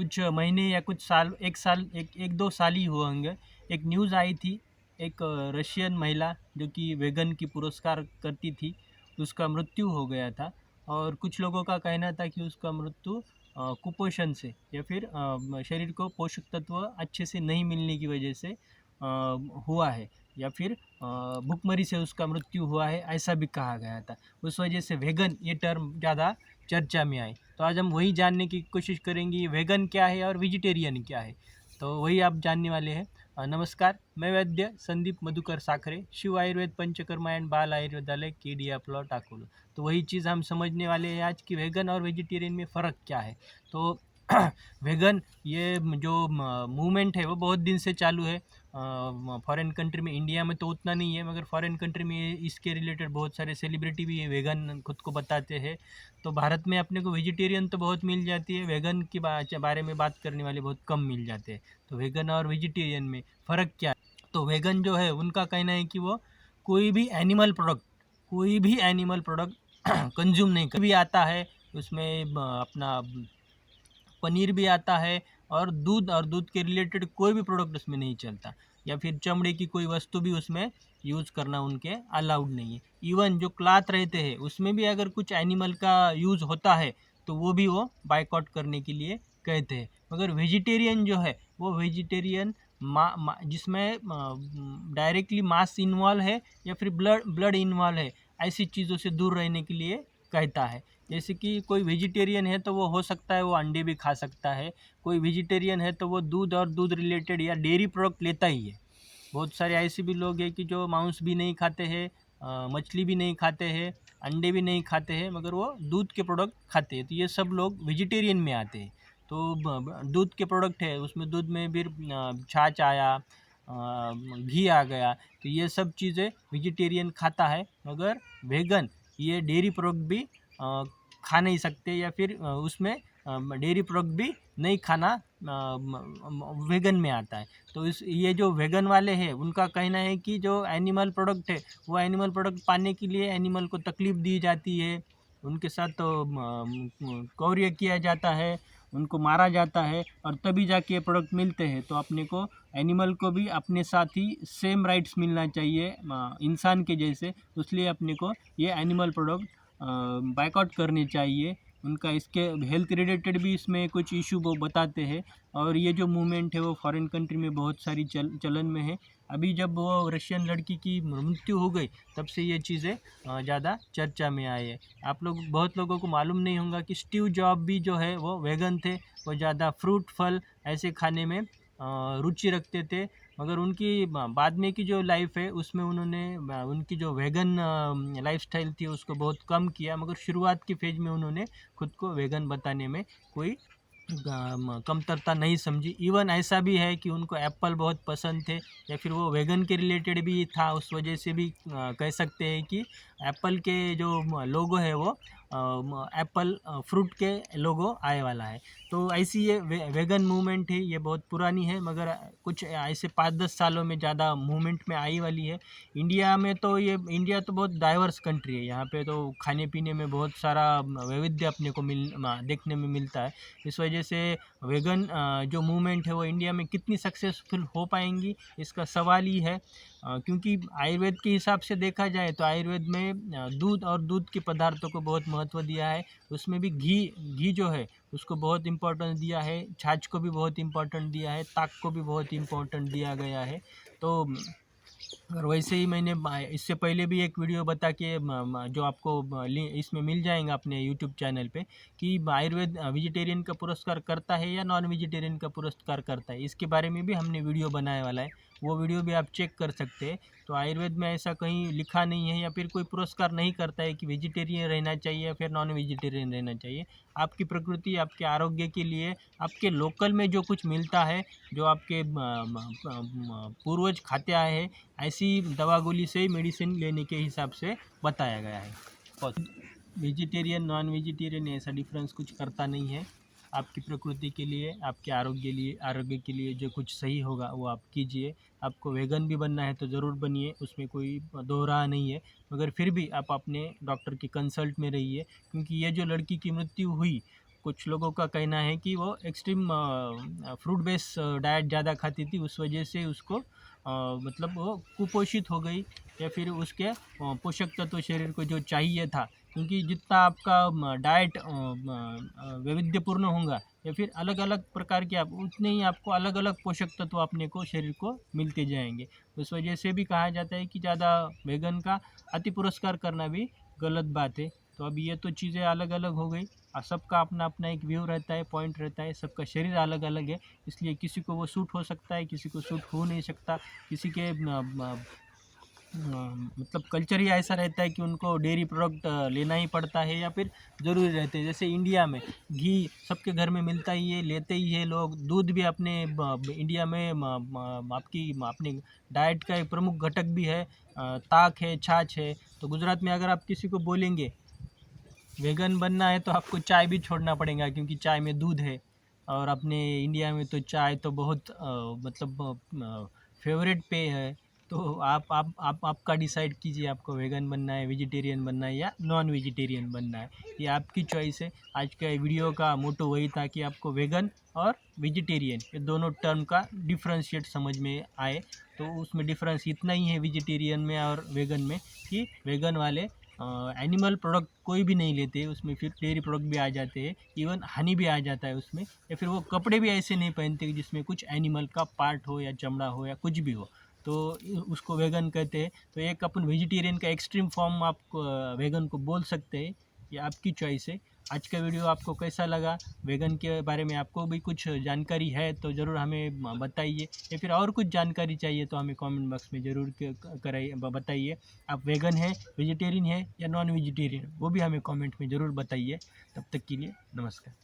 कुछ महीने या कुछ साल, एक दो साल ही हुए होंगे, एक न्यूज़ आई थी। एक रशियन महिला जो कि वेगन की पुरस्कार करती थी, उसका मृत्यु हो गया था। और कुछ लोगों का कहना था कि उसका मृत्यु कुपोषण से या फिर शरीर को पोषक तत्व अच्छे से नहीं मिलने की वजह से हुआ है, या फिर भुखमरी से उसका मृत्यु हुआ है, ऐसा भी कहा गया था। उस वजह से वेगन ये टर्म ज़्यादा चर्चा में आई। तो आज हम वही जानने की कोशिश करेंगे वेगन क्या है और वेजिटेरियन क्या है, तो वही आप जानने वाले हैं। नमस्कार, मैं वैद्य संदीप मधुकर साखरे, शिव आयुर्वेद पंचकर्मा एंड बाल आयुर्वेदालय केडिया प्लॉट अकोला। तो वही चीज़ हम समझने वाले हैं आज कि वेगन और वेजिटेरियन में फ़र्क क्या है। तो वेगन ये जो मूवमेंट है वो बहुत दिन से चालू है फॉरेन कंट्री में। इंडिया में तो उतना नहीं है, मगर फॉरेन कंट्री में इसके रिलेटेड बहुत सारे सेलिब्रिटी भी वेगन खुद को बताते हैं। तो भारत में अपने को वेजिटेरियन तो बहुत मिल जाती है, वेगन के बारे में बात करने वाले बहुत कम मिल जाते हैं। तो वेगन और वेजिटेरियन में फ़र्क क्या है? तो वेगन जो है उनका कहना है कि वो कोई भी एनिमल प्रोडक्ट कंज्यूम नहीं कर भी आता है उसमें, अपना पनीर भी आता है, और दूध के रिलेटेड कोई भी प्रोडक्ट उसमें नहीं चलता, या फिर चमड़े की कोई वस्तु भी उसमें यूज़ करना उनके अलाउड नहीं है। इवन जो क्लॉथ रहते हैं उसमें भी अगर कुछ एनिमल का यूज़ होता है तो वो भी वो बायकॉट करने के लिए कहते हैं। मगर वेजिटेरियन जो है वो वेजिटेरियन जिसमें डायरेक्टली मांस इन्वॉल्व है या फिर ब्लड इन्वॉल्व है, ऐसी चीज़ों से दूर रहने के लिए कहता है। जैसे कि कोई वेजिटेरियन है तो वो हो सकता है वो अंडे भी खा सकता है, कोई वेजिटेरियन है तो वो दूध और दूध रिलेटेड या डेयरी प्रोडक्ट लेता ही है। बहुत सारे ऐसे भी लोग हैं कि जो मांस भी नहीं खाते हैं, मछली भी नहीं खाते हैं, अंडे भी नहीं खाते हैं, मगर वो दूध के प्रोडक्ट खाते हैं। तो ये सब लोग वेजिटेरियन में आते हैं। तो दूध के प्रोडक्ट है, उसमें दूध में भी छाछ आया, घी आ गया, तो ये सब चीज़ें वेजिटेरियन खाता है। मगर वेगन ये डेयरी प्रोडक्ट भी खा नहीं सकते, या फिर उसमें डेयरी प्रोडक्ट भी नहीं खाना वेगन में आता है। तो ये जो वेगन वाले हैं उनका कहना है कि जो एनिमल प्रोडक्ट है वो एनिमल प्रोडक्ट पाने के लिए एनिमल को तकलीफ़ दी जाती है, उनके साथ तो क्रौर्य किया जाता है, उनको मारा जाता है, और तभी जाके ये प्रोडक्ट मिलते हैं। तो अपने को एनिमल को भी अपने साथ ही सेम राइट्स मिलना चाहिए इंसान के जैसे, इसलिए अपने को ये एनिमल प्रोडक्ट बायकॉट करने चाहिए। उनका इसके हेल्थ रिलेटेड भी इसमें कुछ इशू वो बताते हैं। और ये जो मूवमेंट है वो फॉरेन कंट्री में बहुत सारी चलन में है। अभी जब वो रशियन लड़की की मृत्यु हो गई तब से ये चीज़ें ज़्यादा चर्चा में आई है। आप लोग बहुत लोगों को मालूम नहीं होगा कि स्टीव जॉब भी जो है वो वेगन थे, वो ज़्यादा फ्रूट फल ऐसे खाने में रुचि रखते थे। मगर उनकी बाद में की जो लाइफ है उसमें उन्होंने उनकी जो वेगन लाइफस्टाइल थी उसको बहुत कम किया, मगर शुरुआत की फेज में उन्होंने खुद को वेगन बताने में कोई कमतरता नहीं समझी। इवन ऐसा भी है कि उनको एप्पल बहुत पसंद थे, या फिर वो वेगन के रिलेटेड भी था, उस वजह से भी कह सकते हैं कि एप्पल के जो लोगो है वो एप्पल फ्रूट के लोगो आए वाला है। तो ऐसी ये वेगन मूवमेंट है, ये बहुत पुरानी है, मगर कुछ ऐसे 5-10 सालों में ज़्यादा मूवमेंट में आई वाली है। इंडिया तो बहुत डाइवर्स कंट्री है, यहाँ पे तो खाने पीने में बहुत सारा वैविध्य अपने को देखने में मिलता है। इस वजह से वेगन जो मूवमेंट है वो इंडिया में कितनी सक्सेसफुल हो पाएंगी इसका सवाल ही है। क्योंकि आयुर्वेद के हिसाब से देखा जाए तो आयुर्वेद में दूध और दूध के पदार्थों को बहुत महत्व दिया है। उसमें भी घी जो है उसको बहुत इम्पोर्टेंस दिया है, छाछ को भी बहुत इम्पोर्टेंट दिया है, ताक को भी बहुत इम्पोर्टेंट दिया गया है। तो और वैसे ही मैंने इससे पहले भी एक वीडियो बता के जो आपको इसमें मिल जाएगा अपने यूट्यूब चैनल पे, कि आयुर्वेद वेजिटेरियन का पुरस्कार करता है या नॉन वेजिटेरियन का पुरस्कार करता है, इसके बारे में भी हमने वीडियो बनाने वाला है। वो वीडियो भी आप चेक कर सकते हैं। तो आयुर्वेद में ऐसा कहीं लिखा नहीं है, या फिर कोई पुरस्कार नहीं करता है कि वेजिटेरियन रहना चाहिए या फिर नॉन वेजिटेरियन रहना चाहिए। आपकी प्रकृति, आपके आरोग्य के लिए, आपके लोकल में जो कुछ मिलता है, जो आपके पूर्वज खाते आए हैं, ऐसी दवा गोली से मेडिसिन लेने के हिसाब से बताया गया है। और वेजिटेरियन नॉन वेजिटेरियन ऐसा डिफरेंस कुछ करता नहीं है। आपकी प्रकृति के लिए, आपके आरोग्य के लिए जो कुछ सही होगा वो आप कीजिए। आपको वेगन भी बनना है तो ज़रूर बनिए, उसमें कोई दो राह नहीं है। मगर फिर भी आप अपने डॉक्टर के कंसल्ट में रहिए, क्योंकि ये जो लड़की की मृत्यु हुई कुछ लोगों का कहना है कि वो एक्सट्रीम फ्रूट बेस डाइट ज़्यादा खाती थी, उस वजह से उसको मतलब वो कुपोषित हो गई, या फिर उसके पोषक तत्व शरीर को जो चाहिए था, क्योंकि जितना आपका डाइट वैविध्यपूर्ण होगा या फिर अलग अलग प्रकार के आप उतने ही आपको अलग अलग पोषक तत्व अपने को शरीर को मिलते जाएंगे। उस वजह से भी कहा जाता है कि ज़्यादा वेगन का अति पुरस्कार करना भी गलत बात है। तो अब ये तो चीज़ें अलग अलग हो गई, सबका अपना अपना एक व्यू रहता है, पॉइंट रहता है, सबका शरीर अलग अलग है, इसलिए किसी को वो सूट हो सकता है, किसी को सूट हो नहीं सकता। किसी के मतलब कल्चर ही ऐसा रहता है कि उनको डेयरी प्रोडक्ट लेना ही पड़ता है या फिर ज़रूरी रहते हैं। जैसे इंडिया में घी सबके घर में मिलता ही है, लेते ही है लोग। दूध भी अपने इंडिया में आपकी अपने डाइट का एक प्रमुख घटक भी है। ताक है, छाछ है। तो गुजरात में अगर आप किसी को बोलेंगे वेगन बनना है तो आपको चाय भी छोड़ना पड़ेगा, क्योंकि चाय में दूध है। और अपने इंडिया में तो चाय तो बहुत मतलब फेवरेट पेय है। तो आप आपका डिसाइड कीजिए, आपको वेगन बनना है, वेजिटेरियन बनना है या नॉन वेजिटेरियन बनना है, ये आपकी चॉइस है। आज का वीडियो का मोटो वही था कि आपको वेगन और वेजिटेरियन ये दोनों टर्म का डिफ्रेंशिएट समझ में आए। तो उसमें डिफरेंस इतना ही है वेजिटेरियन में और वेगन में, कि वेगन वाले एनिमल प्रोडक्ट कोई भी नहीं लेते, उसमें फिर डेयरी प्रोडक्ट भी आ जाते हैं, इवन हनी भी आ जाता है उसमें। या फिर वो कपड़े भी ऐसे नहीं पहनते जिसमें कुछ एनिमल का पार्ट हो या चमड़ा हो या कुछ भी हो, तो उसको वेगन कहते हैं। तो एक अपन वेजिटेरियन का एक्सट्रीम फॉर्म आप वेगन को बोल सकते हैं, ये आपकी चॉइस है। आज का वीडियो आपको कैसा लगा, वेगन के बारे में आपको भी कुछ जानकारी है तो ज़रूर हमें बताइए, या फिर और कुछ जानकारी चाहिए तो हमें कमेंट बॉक्स में ज़रूर कराइए, बताइए। आप वेगन हैं, वेजिटेरियन हैं या नॉन वेजिटेरियन, वो भी हमें कमेंट में ज़रूर बताइए। तब तक के लिए नमस्कार।